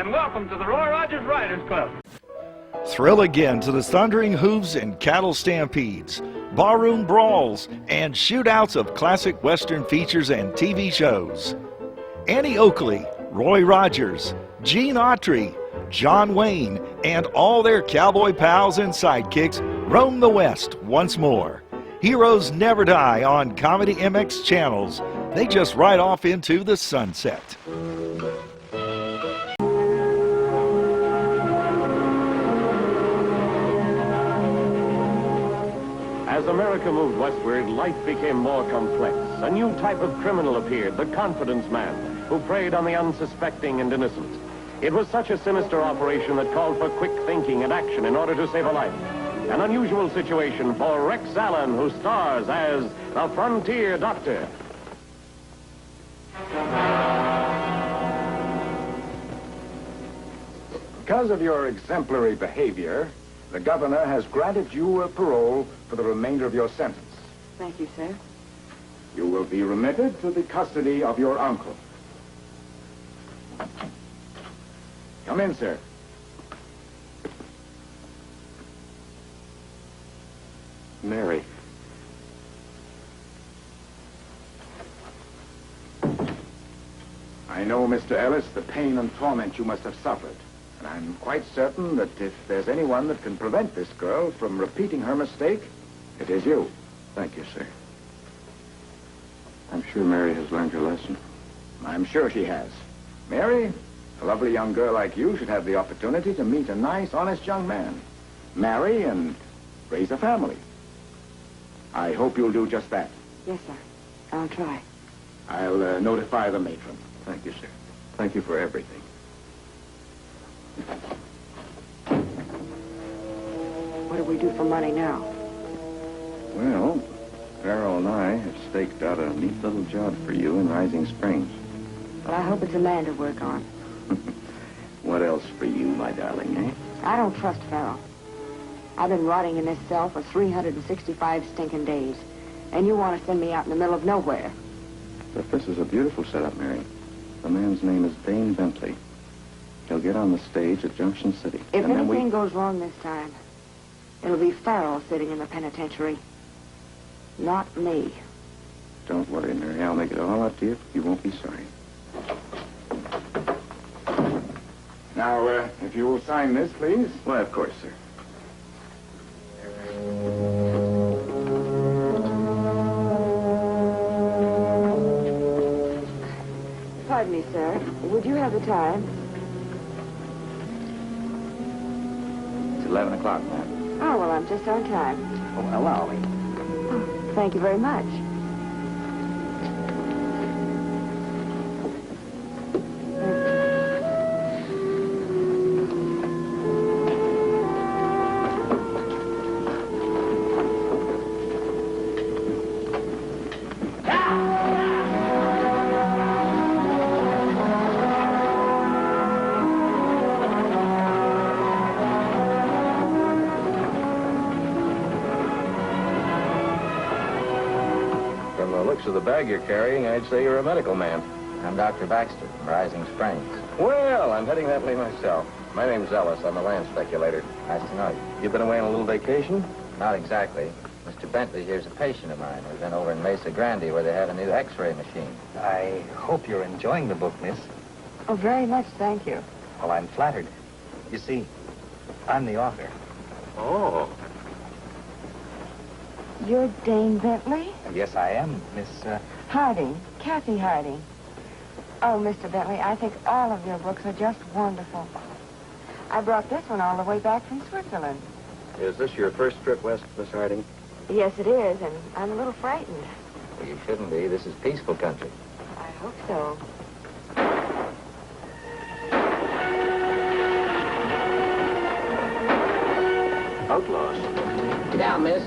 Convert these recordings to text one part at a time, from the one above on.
and welcome to the Roy Rogers Riders Club. Thrill again to the thundering hooves and cattle stampedes, barroom brawls, and shootouts of classic Western features and TV shows. Annie Oakley, Roy Rogers, Gene Autry, John Wayne, and all their cowboy pals and sidekicks roam the West once more. Heroes never die on ComedyMX Channels. They just ride off into the sunset. As America moved westward, life became more complex. A new type of criminal appeared, the confidence man, who preyed on the unsuspecting and innocent. It was such a sinister operation that called for quick thinking and action in order to save a life. An unusual situation for Rex Allen, who stars as the Frontier Doctor. Because of your exemplary behavior, the governor has granted you a parole for the remainder of your sentence. Thank you, sir. You will be remitted to the custody of your uncle. Come in, sir. Mary. I know, Mr. Ellis, the pain and torment you must have suffered. And I'm quite certain that if there's anyone that can prevent this girl from repeating her mistake, it is you. Thank you, sir. I'm sure Mary has learned her lesson. I'm sure she has. Mary, a lovely young girl like you should have the opportunity to meet a nice, honest young man. Marry and raise a family. I hope you'll do just that. Yes, sir. I'll try. I'll notify the matron. Thank you, sir. Thank you for everything. What do we do for money now? Well, Parole and I have staked out a neat little job for you in Rising Springs. Well, I hope it's a land to work on. What else for you, my darling, eh? I don't trust Farrell. I've been rotting in this cell for 365 stinking days. And you want to send me out in the middle of nowhere. But this is a beautiful setup, Mary. The man's name is Dane Bentley. He'll get on the stage at Junction City. If anything goes wrong this time, it'll be Farrell sitting in the penitentiary. Not me. Don't worry, Mary. I'll make it all up to you. You won't be sorry. Now, if you will sign this, please. Why, of course, sir. Pardon me, sir. Would you have the time? It's 11 o'clock, ma'am. Oh, well, I'm just on time. Oh, allow me. Oh, thank you very much. Of the bag you're carrying, I'd say you're a medical man. I'm Dr. Baxter from Rising Springs. Well, I'm heading that way myself. My name's Ellis. I'm a land speculator. Nice to know you. You been away on a little vacation? Not exactly. Mr. Bentley here's a patient of mine. We've been over in Mesa Grande where they have a new x-ray machine. I hope you're enjoying the book, miss. Oh, very much, thank you. Well, I'm flattered. You see, I'm the author. Oh. You're Dane Bentley? Yes, I am, Miss, Harding. Kathy Harding. Oh, Mr. Bentley, I think all of your books are just wonderful. I brought this one all the way back from Switzerland. Is this your first trip west, Miss Harding? Yes, it is, and I'm a little frightened. Well, you shouldn't be. This is peaceful country. I hope so. Outlaws. Get down, miss.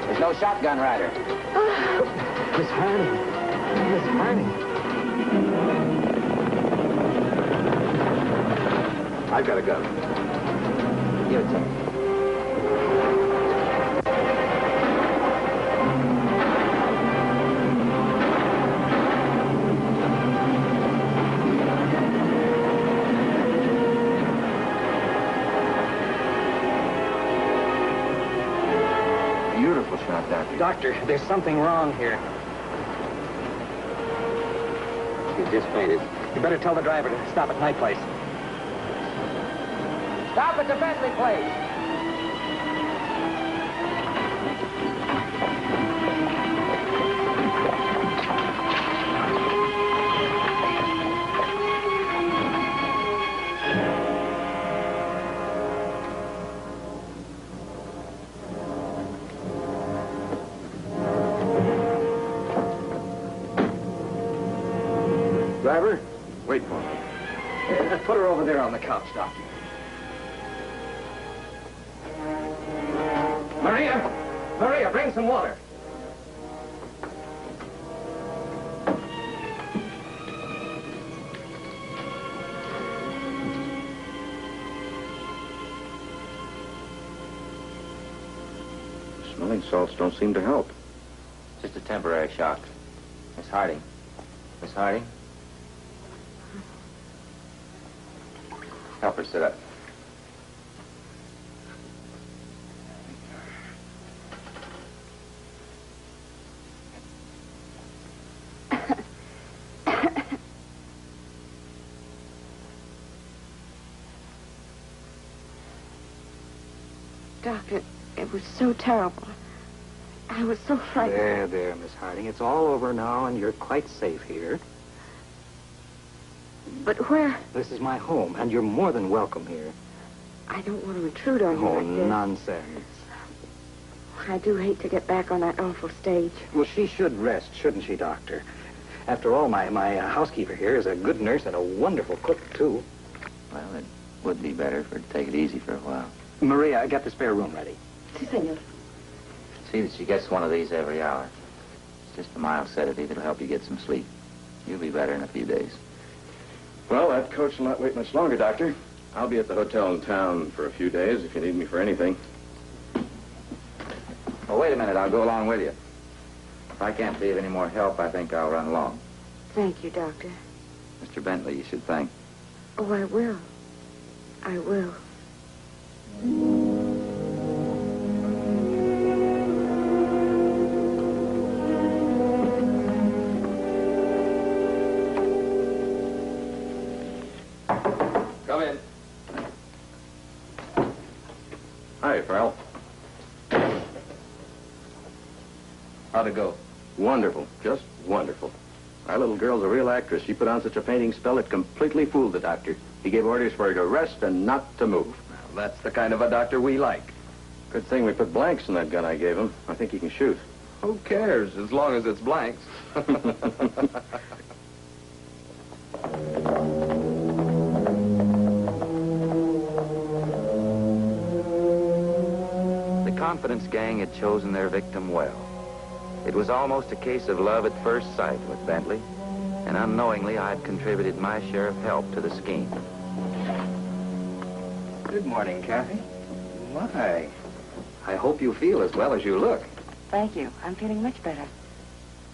There's no shotgun rider. Miss Harding. Miss Harding. I've got a gun. Give it to me. shot, Doctor. Doctor, there's something wrong here. She's just fainted. You better tell the driver to stop at my place. Stop at the Bentley place. Driver, wait for me. Put her over there on the couch, Doctor. Maria, bring some water. Smelling salts don't seem to help. Just a temporary shock. Miss Harding. Miss Harding? Help her sit up. Doctor, it was so terrible. I was so frightened. There, Miss Harding. It's all over now, and you're quite safe here. But where? This is my home, and you're more than welcome here. I don't want to intrude on you Oh, like this. nonsense. I do hate to get back on that awful stage. Well, she should rest, shouldn't she, Doctor? After all, my housekeeper here is a good nurse and a wonderful cook, too. Well, it would be better for her to take it easy for a while. Maria, get the spare room ready. Si, senor. See that she gets one of these every hour. It's just a mild sedative that'll help you get some sleep. You'll be better in a few days. Well, that coach will not wait much longer, Doctor. I'll be at the hotel in town for a few days if you need me for anything. Well, wait a minute. I'll go along with you. If I can't be of any more help, I think I'll run along. Thank you, Doctor. Mr. Bentley, you should thank. Oh, I will. I will. Come in. Hi, Parole. How'd it go? Wonderful. Just wonderful. Our little girl's a real actress. She put on such a painting spell it completely fooled the doctor. He gave orders for her to rest and not to move. Well, that's the kind of a doctor we like. Good thing we put blanks in that gun I gave him. I think he can shoot. Who cares, as long as it's blanks? The confidence gang had chosen their victim well. It was almost a case of love at first sight with Bentley, and unknowingly I'd contributed my share of help to the scheme. Good morning, Kathy. Why? I hope you feel as well as you look. Thank you. I'm feeling much better.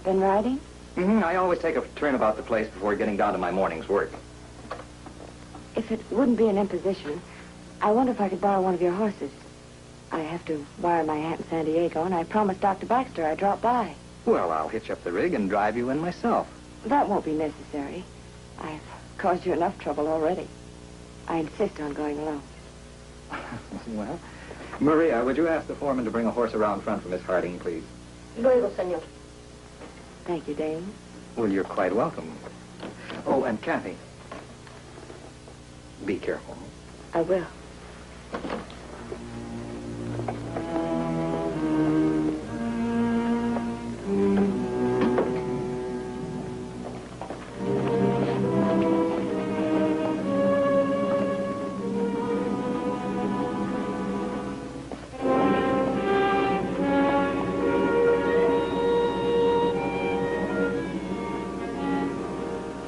Been riding? I always take a turn about the place before getting down to my morning's work. If it wouldn't be an imposition, I wonder if I could borrow one of your horses. I have to wire my aunt in San Diego, and I promised Dr. Baxter I'd drop by. Well, I'll hitch up the rig and drive you in myself. That won't be necessary. I've caused you enough trouble already. I insist on going alone. Well, Maria, would you ask the foreman to bring a horse around front for Miss Harding, please? Luego, senor. Thank you, Dame. Well, you're quite welcome. Oh, and Kathy, be careful. I will.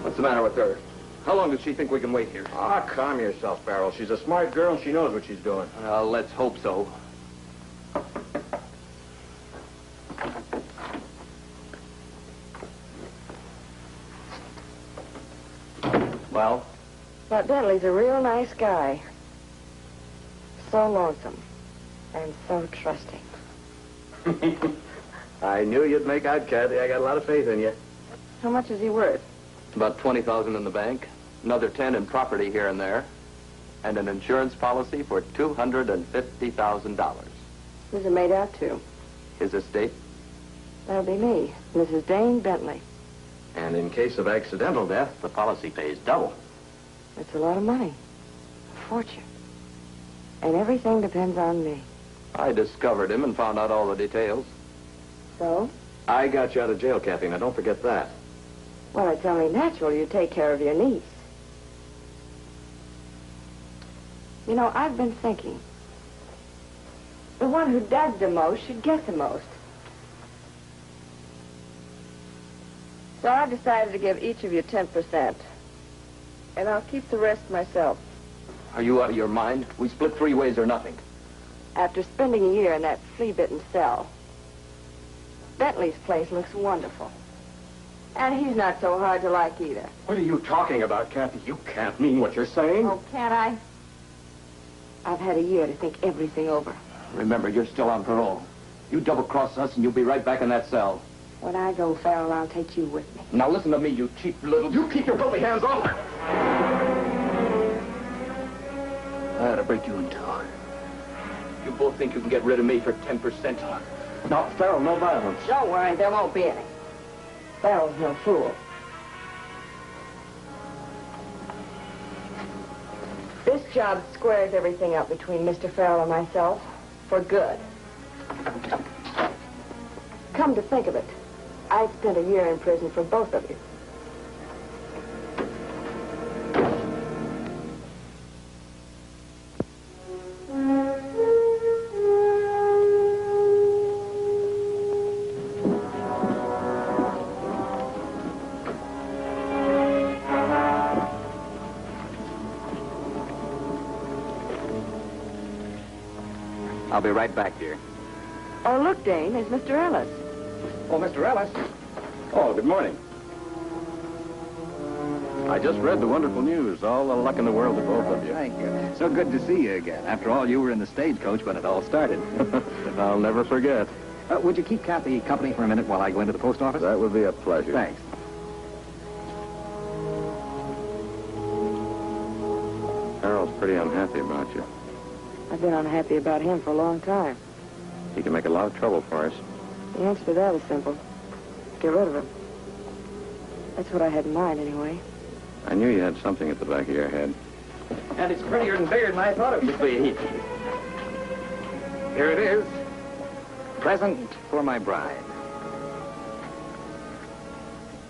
What's the matter with her? How long does she think we can wait here? Ah, calm yourself, Parole. She's a smart girl and she knows what she's doing. Let's hope so. Well? That Bentley's a real nice guy. So lonesome. And so trusting. I knew you'd make out, Kathy. I got a lot of faith in you. How much is he worth? About $20,000 in the bank, another 10 in property here and there, and an insurance policy for $250,000. Who's it made out to? His estate. That'll be me, Mrs. Dane Bentley. And in case of accidental death, the policy pays double. It's a lot of money. A fortune. And everything depends on me. I discovered him and found out all the details. So? I got you out of jail, Kathy. Now, don't forget that. Well, it's only natural you take care of your niece. You know, I've been thinking. The one who does the most should get the most. So I've decided to give each of you 10%. And I'll keep the rest myself. Are you out of your mind? We split 3 ways or nothing. After spending a year in that flea-bitten cell, Bentley's place looks wonderful. And he's not so hard to like either. What are you talking about, Kathy? You can't mean what you're saying. Oh, can't I? I've had a year to think everything over. Remember, you're still on parole. You double-cross us and you'll be right back in that cell. When I go, Farrell, I'll take you with me. Now listen to me, you cheap little... You keep your filthy hands off her! I ought to break you in two. You both think you can get rid of me for 10%? No, Farrell, no violence. Don't worry, there won't be any. Farrell's no fool. This job squares everything up between Mr. Farrell and myself for good. Come to think of it, I spent a year in prison for both of you. I'll be right back, dear. Oh, look, Dane, there's Mr. Ellis. Oh, Mr. Ellis. Oh, good morning. I just read the wonderful news. All the luck in the world to both of you. Thank you. So good to see you again. After all, you were in the stagecoach when it all started. I'll never forget. Would you keep Kathy company for a minute while I go into the post office? That would be a pleasure. Thanks. Harold's pretty unhappy about you. I've been unhappy about him for a long time. He can make a lot of trouble for us. The answer to that is simple. Get rid of him. That's what I had in mind, anyway. I knew you had something at the back of your head. And it's prettier and bigger than I thought it would be. Here it is. Present for my bride.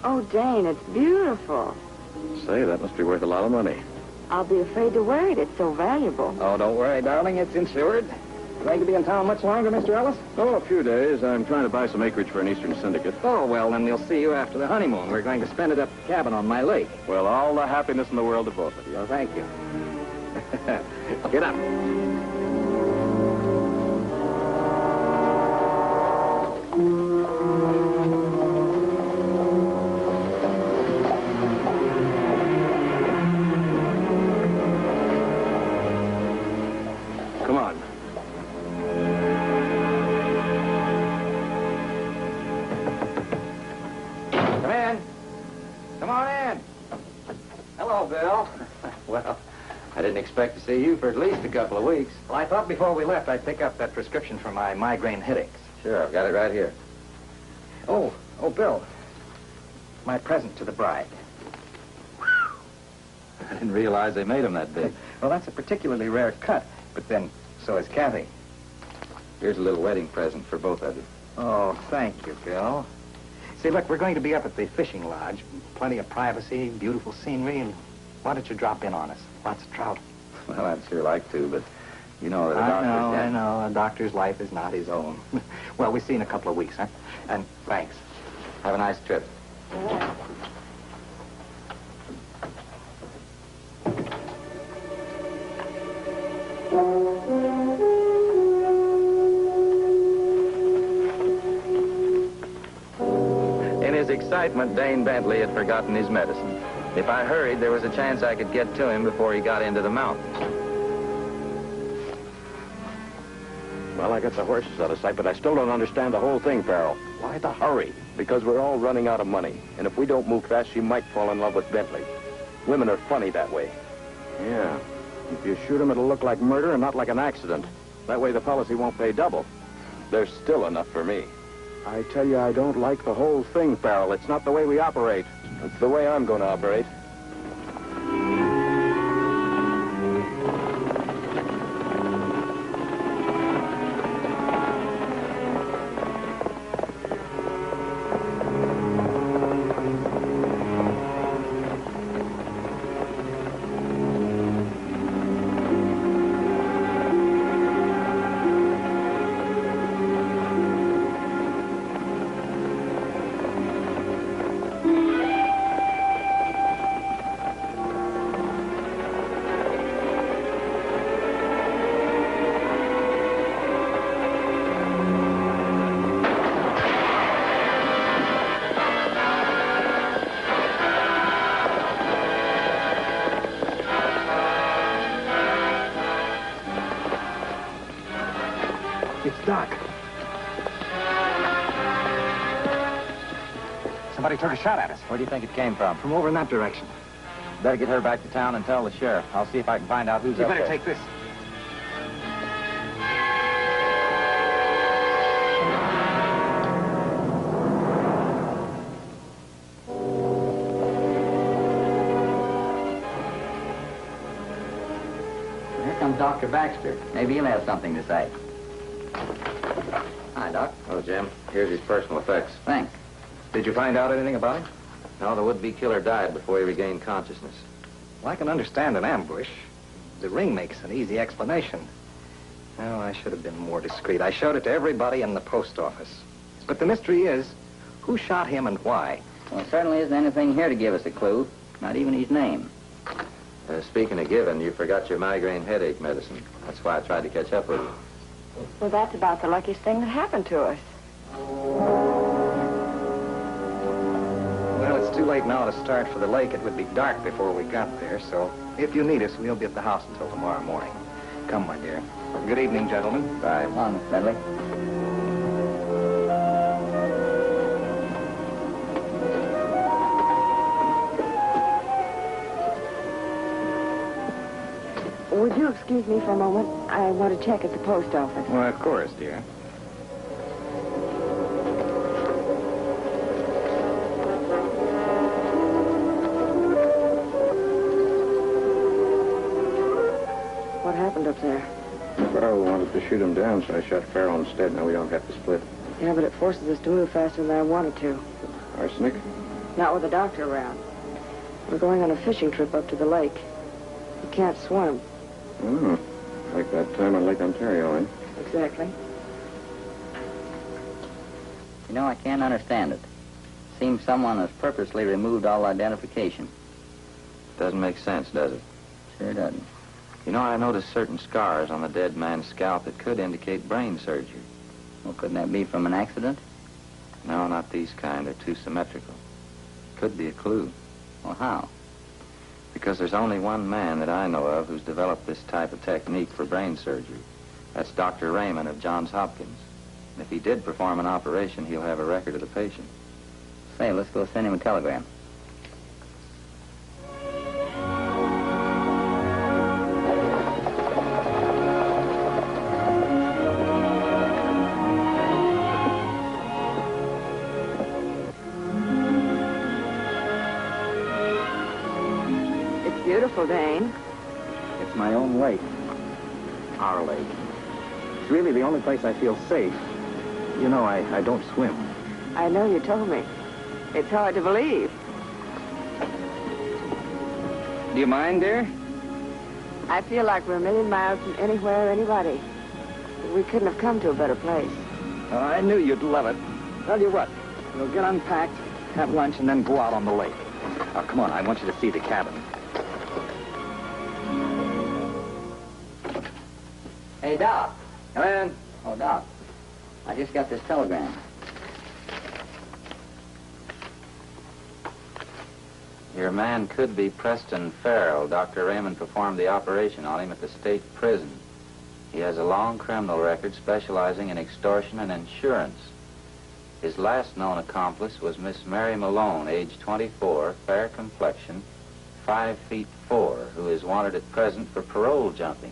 Oh, Dane, it's beautiful. Say, that must be worth a lot of money. I'll be afraid to wear it. It's so valuable. Oh, don't worry, darling. It's insured. Going to be in town much longer, Mr. Ellis? Oh, a few days. I'm trying to buy some acreage for an eastern syndicate. Oh, well, then we'll see you after the honeymoon. We're going to spend it at the cabin on my lake. Well, all the happiness in the world to both of you. Well, thank you. Get up. Come on. Come in. Come on in. Hello, Bill. Well, I didn't expect to see you for at least a couple of weeks. Well, I thought before we left I'd pick up that prescription for my migraine headaches. Sure, I've got it right here. Oh, Bill. My present to the bride. I didn't realize they made them that big. Well, that's a particularly rare cut, but then so is Kathy. Here's a little wedding present for both of you. Oh, thank you, Bill. See, look, we're going to be up at the fishing lodge. Plenty of privacy, beautiful scenery, and why don't you drop in on us? Lots of trout. Well, I'd sure like to, but you know that a doctor's... I know. A doctor's life is not his own. Well, we'll see you in a couple of weeks, huh? And thanks. Have a nice trip. In his excitement, Dane Bentley had forgotten his medicine. If I hurried, there was a chance I could get to him before he got into the mountains. Well, I got the horses out of sight, but I still don't understand the whole thing, Parole. Why the hurry? Because we're all running out of money. And if we don't move fast, she might fall in love with Bentley. Women are funny that way. Yeah. If you shoot him, it'll look like murder and not like an accident. That way the policy won't pay double. There's still enough for me. I tell you, I don't like the whole thing, Parole. It's not the way we operate. It's the way I'm going to operate. Somebody took a shot at us. Where do you think it came from? From over in that direction. Better get her back to town and tell the sheriff. I'll see if I can find out who's You up better there. take this. Here comes Dr. Baxter. Maybe he'll have something to say. Hi, Doc. Oh, Jim, here's his personal effects. Thanks. Did you find out anything about him? No, the would-be killer died before he regained consciousness. Well, I can understand an ambush. The ring makes an easy explanation. Well, I should have been more discreet. I showed it to everybody in the post office. But the mystery is, who shot him and why? Well, there certainly isn't anything here to give us a clue. Not even his name. Speaking of giving, you forgot your migraine headache medicine. That's why I tried to catch up with you. Well, that's about the luckiest thing that happened to us. Well, it's too late now to start for the lake. It would be dark before we got there, so if you need us, we'll be at the house until tomorrow morning. Come, my dear. Good evening, gentlemen. Bye. Come on, Miss Bentley. Would you excuse me for a moment? I want to check at the post office. Well, of course, dear. What happened up there? Farrell wanted to shoot him down, so I shot Farrell instead. Now we don't have to split. Yeah, but it forces us to move faster than I wanted to. Arsenic? Not with the doctor around. We're going on a fishing trip up to the lake. You can't swim. Oh, like that time on Lake Ontario, eh? Exactly. You know, I can't understand it. Seems someone has purposely removed all identification. Doesn't make sense, does it? Sure doesn't. You know, I noticed certain scars on the dead man's scalp that could indicate brain surgery. Well, couldn't that be from an accident? No, not these kind. They're too symmetrical. Could be a clue. Well, how? Because there's only one man that I know of who's developed this type of technique for brain surgery. That's Dr. Raymond of Johns Hopkins. And if he did perform an operation, he'll have a record of the patient. Say, let's go send him a telegram. Beautiful, Dane. It's my own lake. Our lake. It's really the only place I feel safe. You know, I don't swim. I know you told me. It's hard to believe. Do you mind, dear? I feel like we're a million miles from anywhere or anybody. We couldn't have come to a better place. Oh, I knew you'd love it. Tell you what, we'll get unpacked, have lunch, and then go out on the lake. Now, come on, I want you to see the cabin. Hey, Doc. Come in. Oh, Doc. I just got this telegram. Your man could be Preston Farrell. Dr. Raymond performed the operation on him at the state prison. He has a long criminal record specializing in extortion and insurance. His last known accomplice was Miss Mary Malone, age 24, fair complexion, 5'4", who is wanted at present for parole jumping.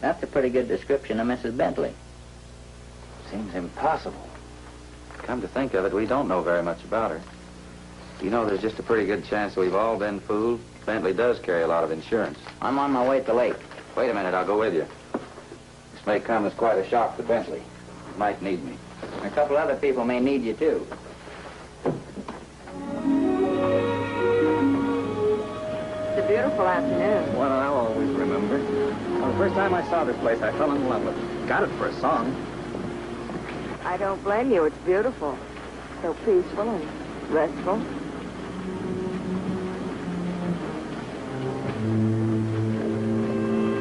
That's a pretty good description of Mrs. Bentley. Seems impossible. Come to think of it, we don't know very much about her. You know, there's just a pretty good chance we've all been fooled. Bentley does carry a lot of insurance. I'm on my way to the lake. Wait a minute, I'll go with you. This may come as quite a shock to Bentley. He might need me. A couple other people may need you, too. It's a beautiful afternoon. One I'll always remember. Well, the first time I saw this place, I fell in love with it. Got it for a song. I don't blame you. It's beautiful. So peaceful and restful.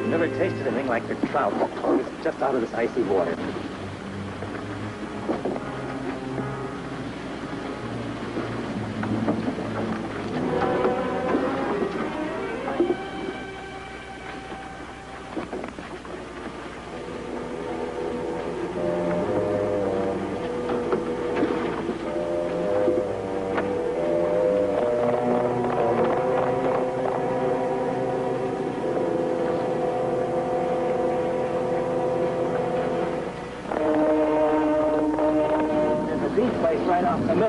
Never tasted anything like the trout. It's just out of this icy water.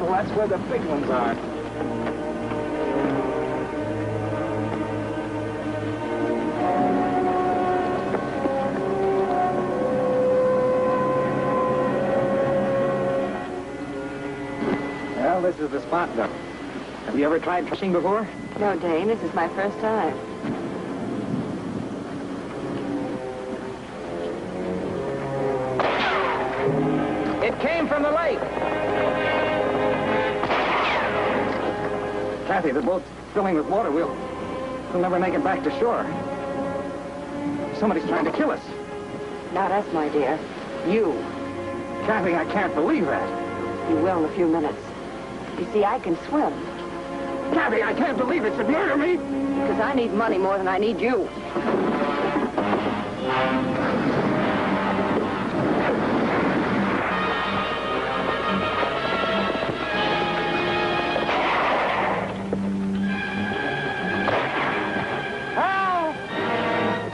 That's where the big ones are. Well, this is the spot, Duck. Have you ever tried fishing before? No, Dane, this is my first time. It came from the lake. Kathy, the boat's filling with water. We'll never make it back to shore. Somebody's trying to kill us. Not us, my dear. You. Kathy, I can't believe that. You will in a few minutes. You see, I can swim. Kathy, I can't believe it. Should murder me. Because I need money more than I need you.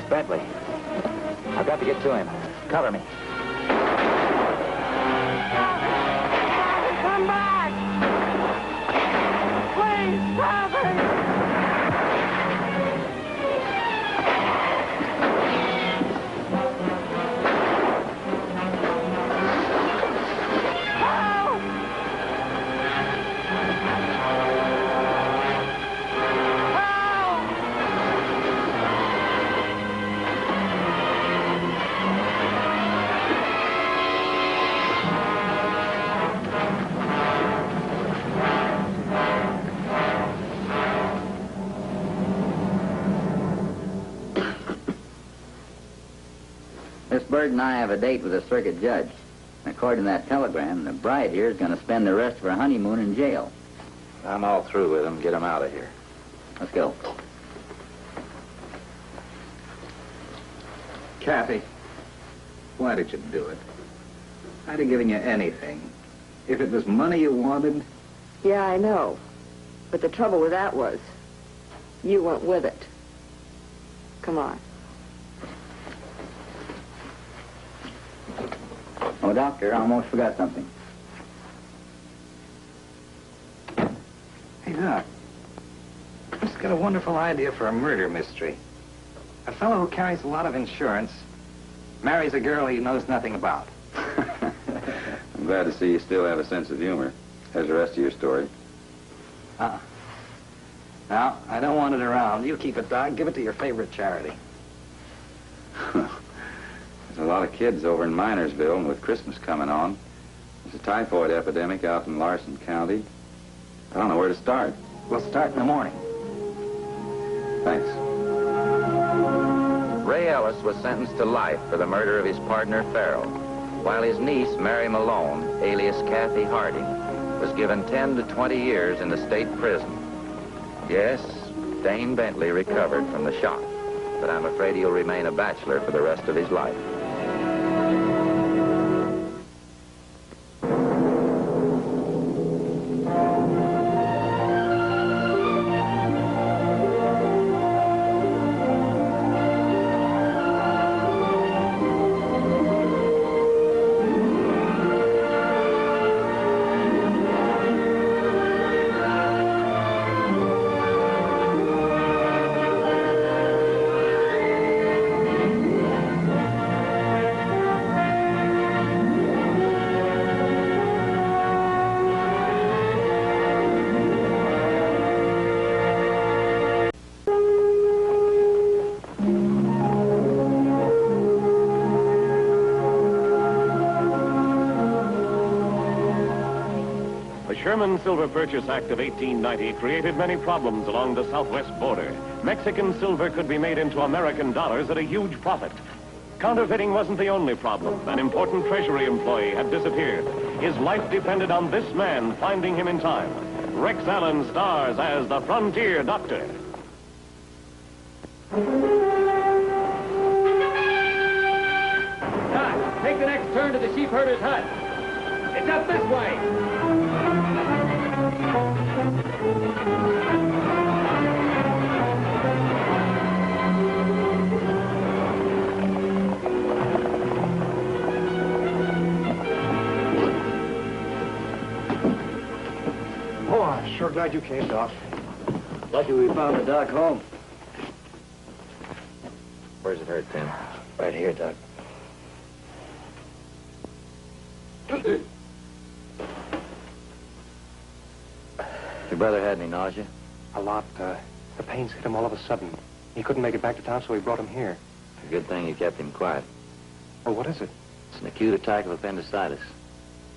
Bentley. I've got to get to him. Cover me. Come back! Please, stop it! Miss Bird and I have a date with a circuit judge. According to that telegram, the bride here is going to spend the rest of her honeymoon in jail. I'm all through with him. Get him out of here. Let's go. Kathy, why did you do it? I'd have given you anything. If it was money you wanted... Yeah, I know. But the trouble with that was, you went with it. Come on. Oh, Doctor, I almost forgot something. Hey, Doc. I've just got a wonderful idea for a murder mystery. A fellow who carries a lot of insurance marries a girl he knows nothing about. I'm glad to see you still have a sense of humor. There's the rest of your story. Now, I don't want it around. You keep it, Doc. Give it to your favorite charity. There's a lot of kids over in Minersville, and with Christmas coming on, there's a typhoid epidemic out in Larson County. I don't know where to start. We'll start in the morning. Thanks. Ray Ellis was sentenced to life for the murder of his partner, Farrell, while his niece, Mary Malone, alias Kathy Harding, was given 10 to 20 years in the state prison. Yes, Dane Bentley recovered from the shock, but I'm afraid he'll remain a bachelor for the rest of his life. Sherman Silver Purchase Act of 1890 created many problems along the southwest border. Mexican silver could be made into American dollars at a huge profit. Counterfeiting wasn't the only problem. An important Treasury employee had disappeared. His life depended on this man finding him in time. Rex Allen stars as the Frontier Doctor. Doc, take the next turn to the sheep herder's hut. It's up this way. Oh, I'm sure glad you came, Doc. Lucky we found the doc home. Where's it hurt, Tim? Right here, Doc. Your brother had any nausea? A lot. The pains hit him all of a sudden. He couldn't make it back to town, so we brought him here. A good thing you kept him quiet. Oh, what is it? It's an acute attack of appendicitis.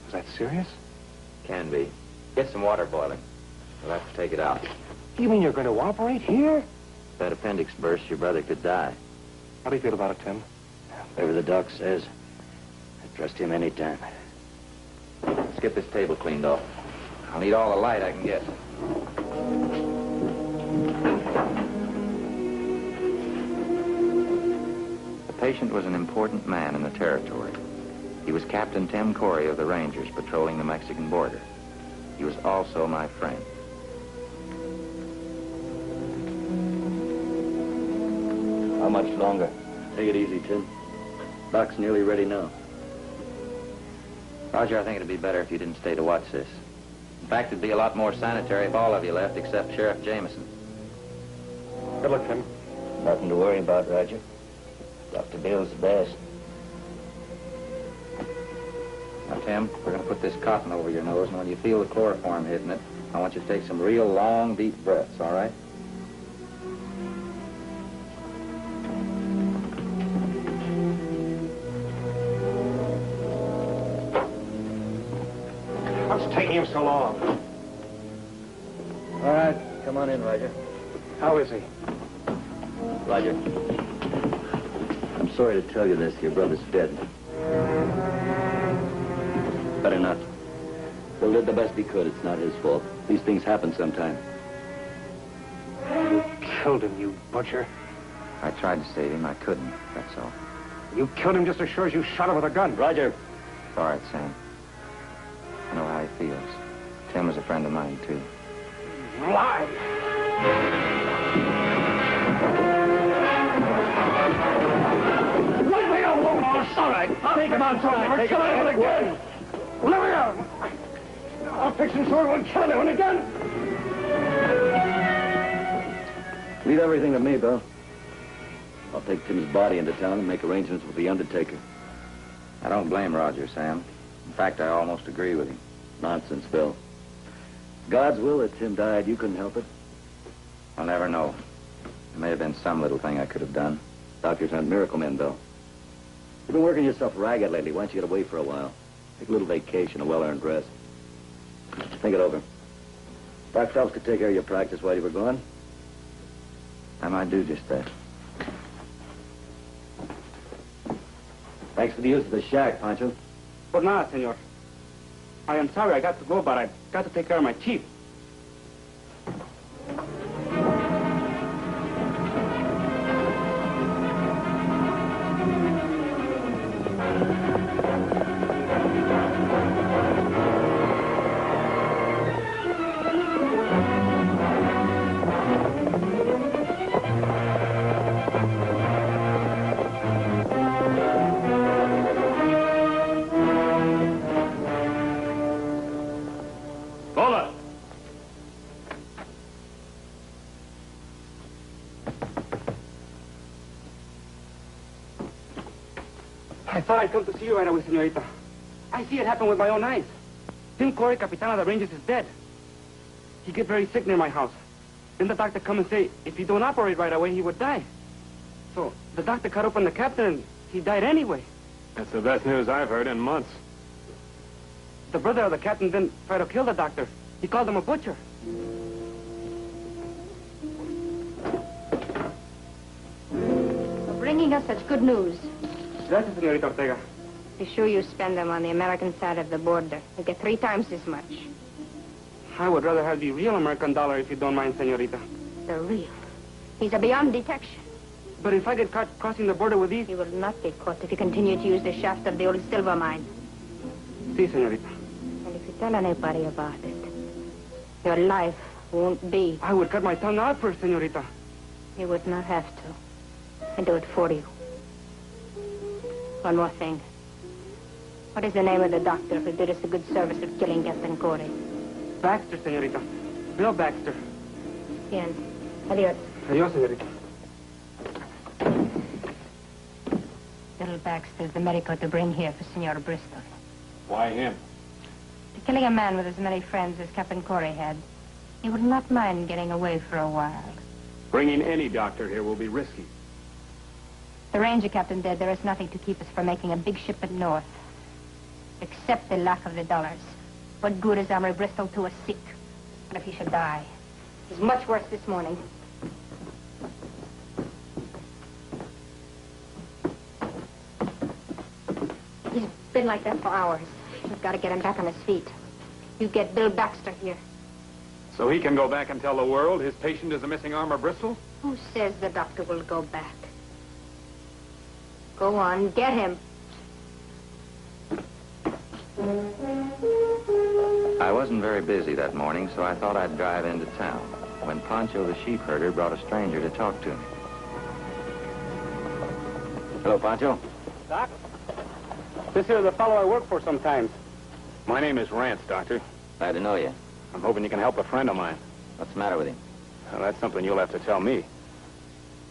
Is that serious? Can be. Get some water boiling. We'll have to take it out. You mean you're going to operate here? If that appendix burst, your brother could die. How do you feel about it, Tim? Whatever the doc says, I trust him anytime. Let's get this table cleaned off. I'll need all the light I can get. The patient was an important man in the territory. He was Captain Tim Corey of the Rangers patrolling the Mexican border. He was also my friend. How much longer? Take it easy, Tim. Doc's nearly ready now. Roger, I think it'd be better if you didn't stay to watch this. In fact, it'd be a lot more sanitary if all of you left except Sheriff Jameson. Good luck, Tim. Nothing to worry about, Roger. Dr. Bill's the best. Now, Tim, we're going to put this cotton over your nose, and when you feel the chloroform hitting it, I want you to take some real long, deep breaths, all right? What's taking him so long? All right, come on in, Roger. How is he? Roger, I'm sorry to tell you this. Your brother's dead. Better not. Bill did the best he could. It's not his fault. These things happen sometime. You killed him, you butcher. I tried to save him. I couldn't, that's all. You killed him just as sure as you shot him with a gun. Roger. It's all right, Sam. I know how he feels. Tim was a friend of mine, too. Lie! Let me alone! Oh, all right. I'll take him outside. Take him out again. Let me out. I'll fix him so he won't kill anyone again. Leave everything to me, Bill. I'll take Tim's body into town and make arrangements with the undertaker. I don't blame Roger, Sam. In fact, I almost agree with him. Nonsense, Bill. God's will that Tim died. You couldn't help it. I'll never know. There may have been some little thing I could have done. Doctors aren't miracle men, Bill. You've been working yourself ragged lately. Why don't you get away for a while? Take a little vacation, a well-earned rest. Think it over. Doc Phelps could take care of your practice while you were gone. I might do just that. Thanks for the use of the shack, Pancho. Por nada, senor. I am sorry I got to go, but I've got to take care of my chief. thought I'd come to see you right away, senorita. I see it happen with my own eyes. Tim Corey, Capitan of the Rangers, is dead. He get very sick near my house. Then the doctor come and say if he don't operate right away, he would die. So the doctor cut open the captain and he died anyway. That's the best news I've heard in months. The brother of the captain then tried to kill the doctor. He called him a butcher. For bringing us such good news. Gracias, senorita Ortega. Be sure you spend them on the American side of the border. You get 3 times as much. I would rather have the real American dollar if you don't mind, senorita. The real. These are beyond detection. But if I get caught crossing the border with these... You will not be caught if you continue to use the shaft of the old silver mine. Si, senorita. And if you tell anybody about it, your life won't be. I would cut my tongue out first, senorita. You would not have to. I do it for you. One more thing. What is the name of the doctor who did us the good service of killing Captain Corey? Baxter, senorita. Bill Baxter. Bien. Adios. Adios, senorita. Bill Baxter is the medico to bring here for Senor Bristol. Why him? To killing a man with as many friends as Captain Corey had. He would not mind getting away for a while. Bringing any doctor here will be risky. The ranger captain dead, there is nothing to keep us from making a big shipment north. Except the lack of the dollars. What good is Armory Bristol to a sick? But if he should die, he's much worse this morning. He's been like that for hours. We've got to get him back on his feet. You get Bill Baxter here. So he can go back and tell the world his patient is a missing Armour Bristol? Who says the doctor will go back? Go on, get him. I wasn't very busy that morning, so I thought I'd drive into town, when Pancho the sheep herder brought a stranger to talk to me. Hello, Pancho. Doc? This here's the fellow I work for sometimes. My name is Rance, Doctor. Glad to know you. I'm hoping you can help a friend of mine. What's the matter with him? Well, that's something you'll have to tell me.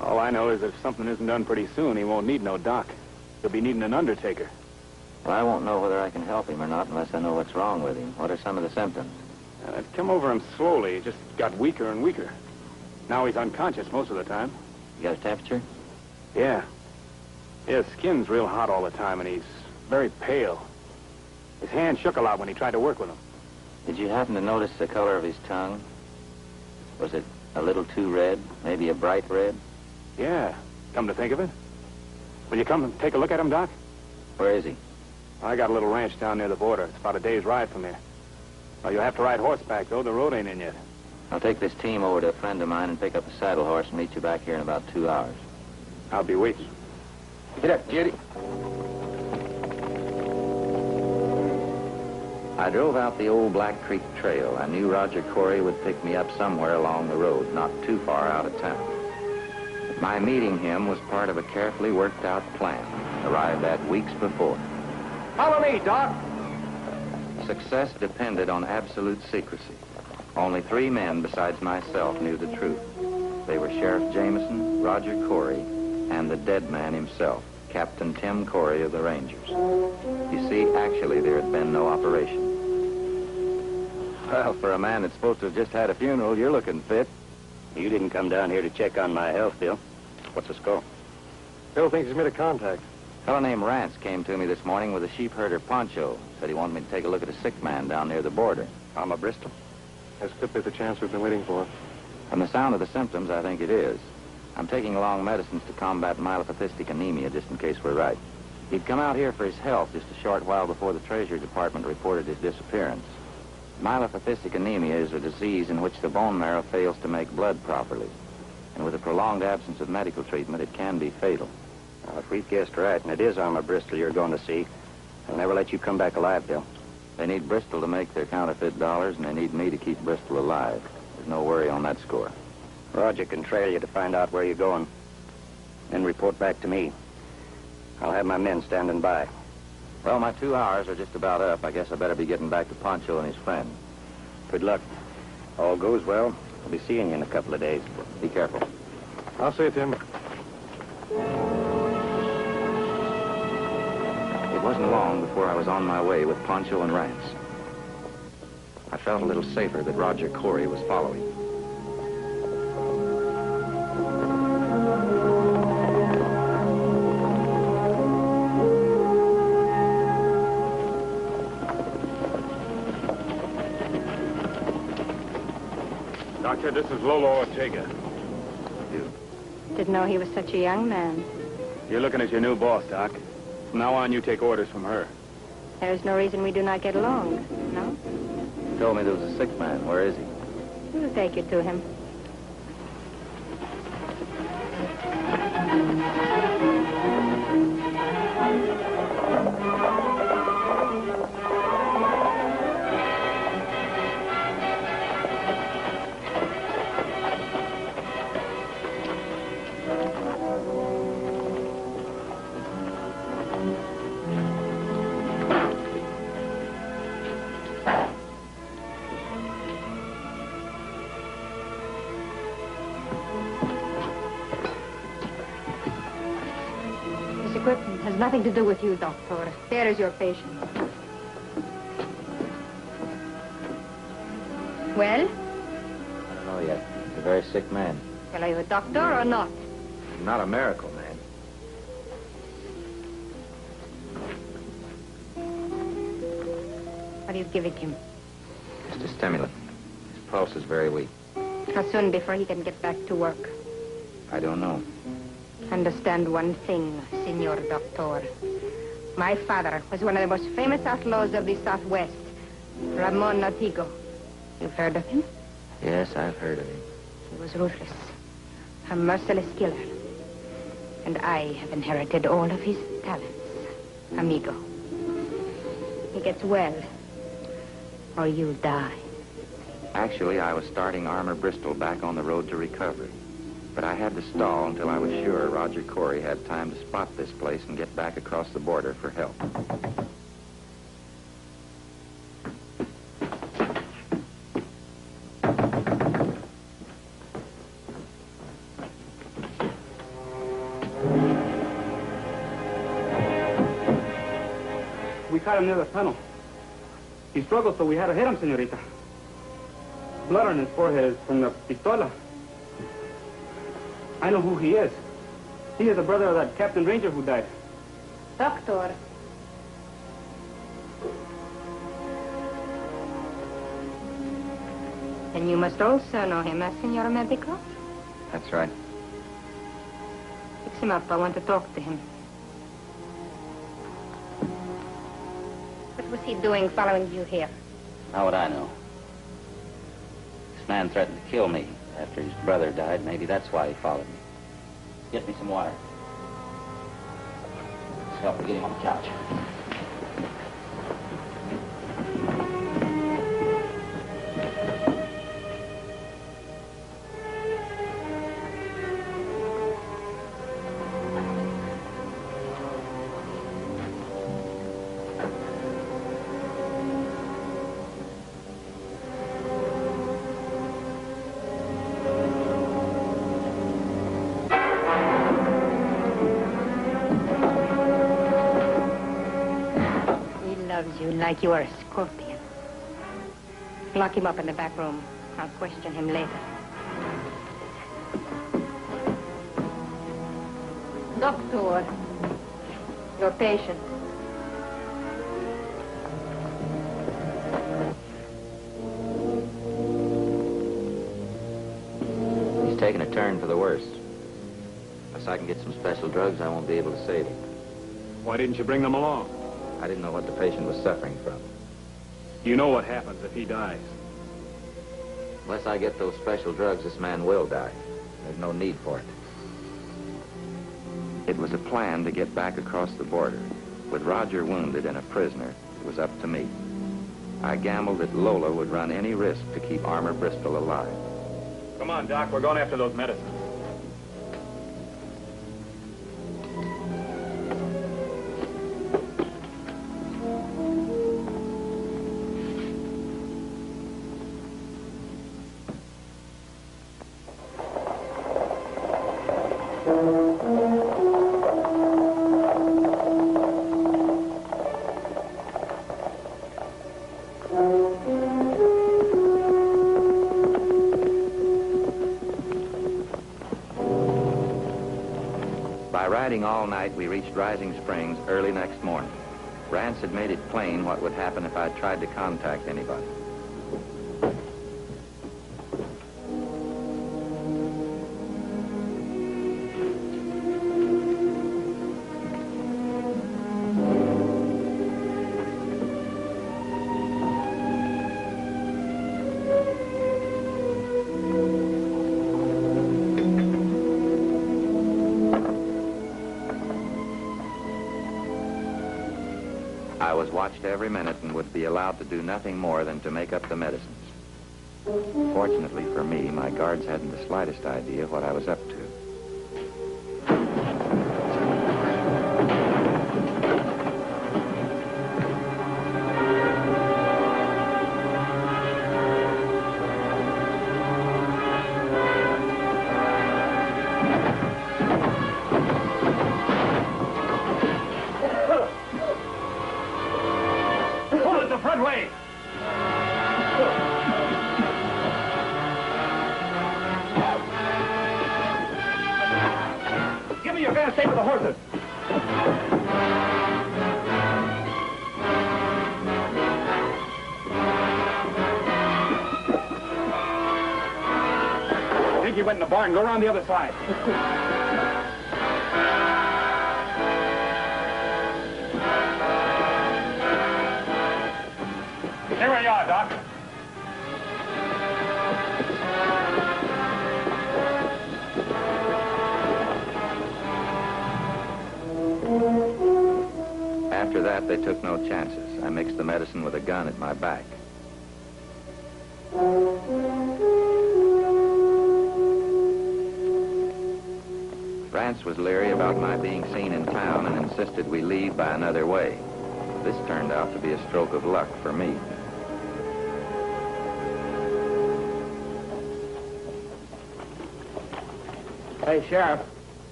All I know is if something isn't done pretty soon, he won't need no doc. He'll be needing an undertaker. Well, I won't know whether I can help him or not unless I know what's wrong with him. What are some of the symptoms? It come over him slowly. He just got weaker and weaker. Now he's unconscious most of the time. You got a temperature? Yeah. Yeah, his skin's real hot all the time, and he's very pale. His hand shook a lot when he tried to work with him. Did you happen to notice the color of his tongue? Was it a little too red? Maybe a bright red? Yeah, come to think of it. Will you come and take a look at him, Doc? Where is he? I got a little ranch down near the border. It's about a day's ride from here. Well, you'll have to ride horseback, though. The road ain't in yet. I'll take this team over to a friend of mine and pick up a saddle horse and meet you back here in about 2 hours. I'll be waiting. Get up, Judy. I drove out the old Black Creek Trail. I knew Roger Corey would pick me up somewhere along the road, not too far out of town. My meeting him was part of a carefully worked out plan, arrived at weeks before. Follow me, Doc. Success depended on absolute secrecy. Only 3 men besides myself knew the truth. They were Sheriff Jameson, Roger Corey, and the dead man himself, Captain Tim Corey of the Rangers. You see, actually, there had been no operation. Well, for a man that's supposed to have just had a funeral, you're looking fit. You didn't come down here to check on my health, Bill. What's the score? Bill thinks he's made a contact. A fellow named Rance came to me this morning with a sheep herder Pancho. Said he wanted me to take a look at a sick man down near the border. Armour Bristol? This could be the chance we've been waiting for. From the sound of the symptoms, I think it is. I'm taking along medicines to combat myelopathistic anemia, just in case we're right. He'd come out here for his health just a short while before the Treasury Department reported his disappearance. Myelopathistic anemia is a disease in which the bone marrow fails to make blood properly. And with a prolonged absence of medical treatment, it can be fatal. Now, if we've guessed right, and it is Armour Bristol you're going to see, they'll never let you come back alive, Bill. They need Bristol to make their counterfeit dollars, and they need me to keep Bristol alive. There's no worry on that score. Roger can trail you to find out where you're going. Then report back to me. I'll have my men standing by. Well, my 2 hours are just about up. I guess I better be getting back to Pancho and his friend. Good luck. All goes well, I'll be seeing you in a couple of days. Be careful. I'll see you, Tim. wasn't long before I was on my way with Poncho and Rance. I felt a little safer that Roger Corey was following. Doctor, this is Lolo Ortega. Didn't know he was such a young man. You're looking at your new boss, Doc. From now on, you take orders from her. There's no reason we do not get along, no? You told me there was a sick man. Where is he? We'll take you to him. Has nothing to do with you, Doctor. There is your patient. Well? I don't know yet. He's a very sick man. Well, are you a doctor or not? Not a miracle, man. What are you giving him? Just a stimulant. His pulse is very weak. How soon before he can get back to work? I don't know. Understand one thing, Senor Doctor. My father was one of the most famous outlaws of the Southwest, Ramon Notigo. You've heard of him? Yes, I've heard of him. He was ruthless, a merciless killer. And I have inherited all of his talents, amigo. He gets well, or you die. Actually, I was starting Armour Bristol back on the road to recovery. But I had to stall until I was sure Roger Corey had time to spot this place and get back across the border for help. We caught him near the tunnel. He struggled, so we had to hit him, senorita. Blood on his forehead is from the pistola. I know who he is. He is the brother of that Captain Ranger who died. Doctor. And you must also know him, Senor Medico? That's right. Fix him up. I want to talk to him. What was he doing following you here? How would I know? This man threatened to kill me after his brother died. Maybe that's why he followed me. Get me some water. Let's help me get him on the couch. You like you are a scorpion. Lock him up in the back room. I'll question him later. Doctor, your patient. He's taking a turn for the worse. Unless I can get some special drugs, I won't be able to save him. Why didn't you bring them along? I didn't know what the patient was suffering from. You know what happens if he dies. Unless I get those special drugs, this man will die. There's no need for it. It was a plan to get back across the border. With Roger wounded and a prisoner, it was up to me. I gambled that Lola would run any risk to keep Armour Bristol alive. Come on, Doc. We're going after those medicines. By riding all night, we reached Rising Springs early next morning. Rance had made it plain what would happen if I tried to contact anybody. I was watched every minute and would be allowed to do nothing more than to make up the medicines. Fortunately for me, my guards hadn't the slightest idea what I was up to. Stay with the horses. I think he went in the barn. Go around the other side. Here we are, Doc. After that, they took no chances. I mixed the medicine with a gun at my back. Rance was leery about my being seen in town and insisted we leave by another way. This turned out to be a stroke of luck for me. Hey, Sheriff.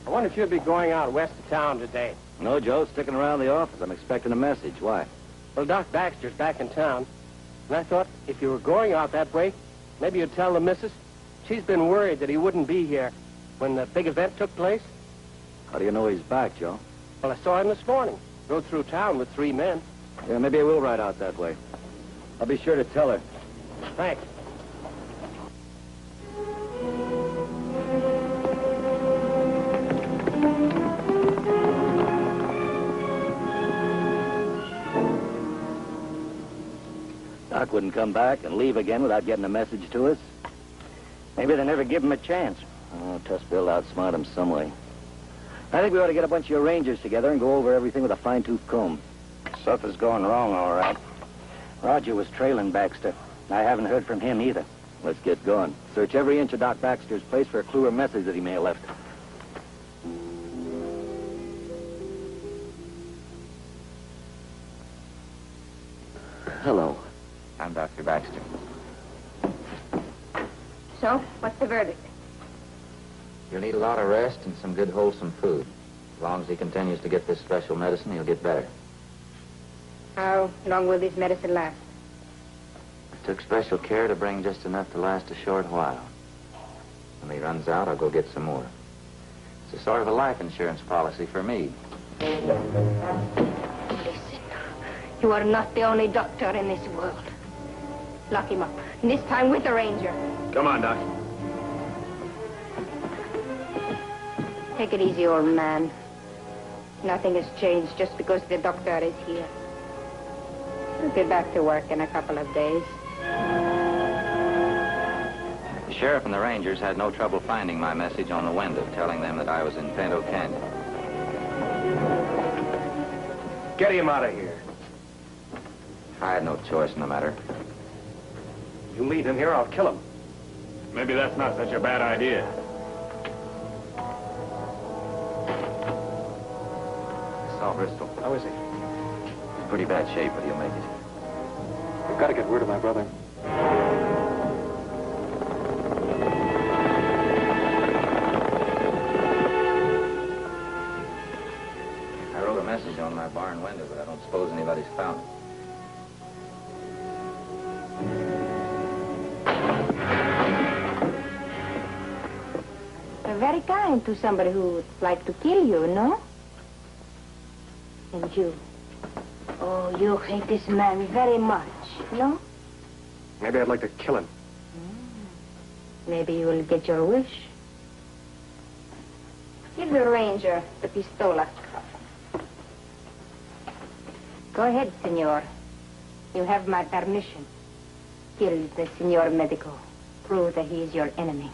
I wonder if you'll be going out west of town today. No, Joe, sticking around the office. I'm expecting a message. Why? Well, Doc Baxter's back in town. And I thought if you were going out that way, maybe you'd tell the missus. She's been worried that he wouldn't be here when the big event took place. How do you know he's back, Joe? Well, I saw him this morning. Rode through town with 3 men. Yeah, maybe I will ride out that way. I'll be sure to tell her. Thanks. Doc wouldn't come back and leave again without getting a message to us. Maybe they never give him a chance. Oh, Tuss Bill outsmart him some way. I think we ought to get a bunch of your rangers together and go over everything with a fine-tooth comb. Stuff is going wrong, all right. Roger was trailing Baxter. I haven't heard from him either. Let's get going. Search every inch of Doc Baxter's place for a clue or message that he may have left. Hello. I'm Dr. Baxter. So, what's the verdict? You'll need a lot of rest and some good, wholesome food. As long as he continues to get this special medicine, he'll get better. How long will this medicine last? I took special care to bring just enough to last a short while. When he runs out, I'll go get some more. It's a sort of a life insurance policy for me. Listen, you are not the only doctor in this world. Lock him up, and this time with the ranger. Come on, Doc. Take it easy, old man. Nothing has changed just because the doctor is here. He'll be back to work in a couple of days. The sheriff and the rangers had no trouble finding my message on the window, telling them that I was in Pinto Canyon. Get him out of here. I had no choice in the matter. You leave him here, I'll kill him. Maybe that's not such a bad idea. Saw Bristol. How is he? In pretty bad shape, but he'll make it. We've got to get word of my brother. I wrote a message on my barn window, but I don't suppose anybody's found it. You're very kind to somebody who would like to kill you, no? And you? Oh, you hate this man very much, no? Maybe I'd like to kill him. Maybe you will get your wish. Give the ranger the pistola. Go ahead, senor. You have my permission. Kill the senor medico. Prove that he is your enemy.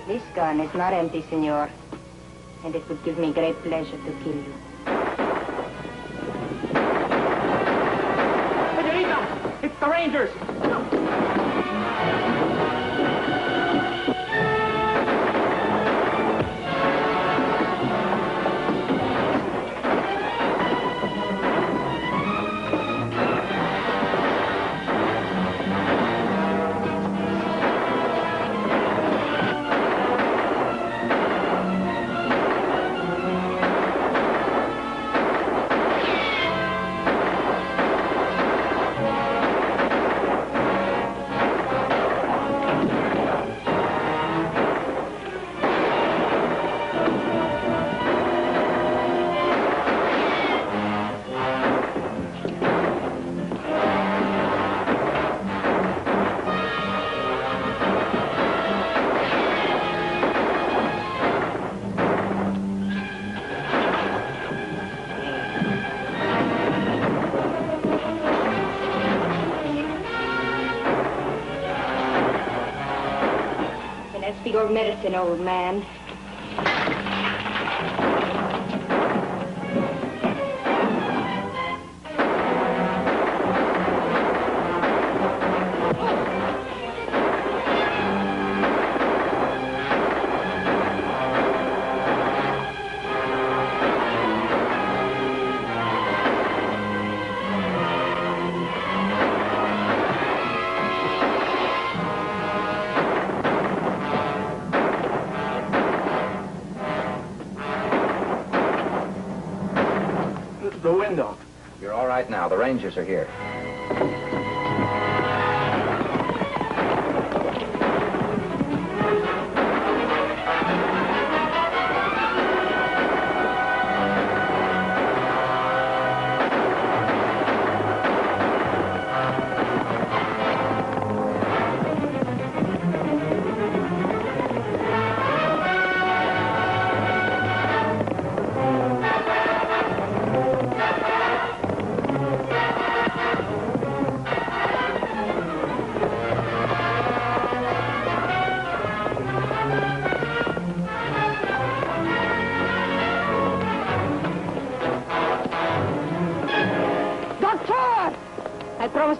This gun is not empty, senor. And it would give me great pleasure to kill you. Senorita! It's the Rangers! Your medicine, old man. The window. You're all right now. The Rangers are here.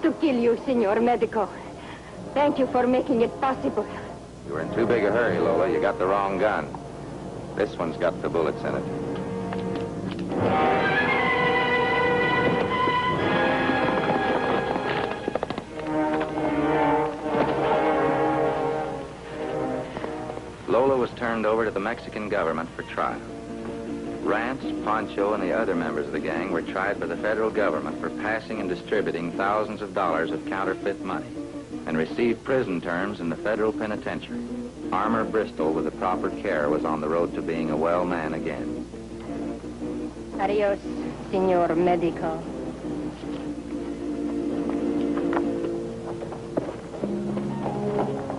To kill you, Senor Medico. Thank you for making it possible. You were in too big a hurry, Lola. You got the wrong gun. This one's got the bullets in it. Lola was turned over to the Mexican government for trial. Rance, Pancho, and the other members of the gang were tried by the federal government for passing and distributing thousands of dollars of counterfeit money and received prison terms in the federal penitentiary. Armour Bristol, with the proper care, was on the road to being a well man again. Adios, Senor Medico.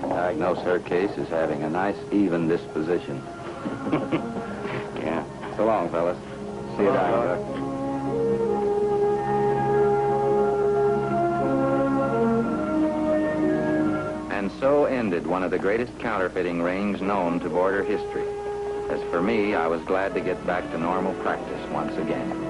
Diagnose her case as having a nice, even disposition. Yeah. So long, fellas. See you down, Doc. And so ended one of the greatest counterfeiting rings known to border history. As for me, I was glad to get back to normal practice once again.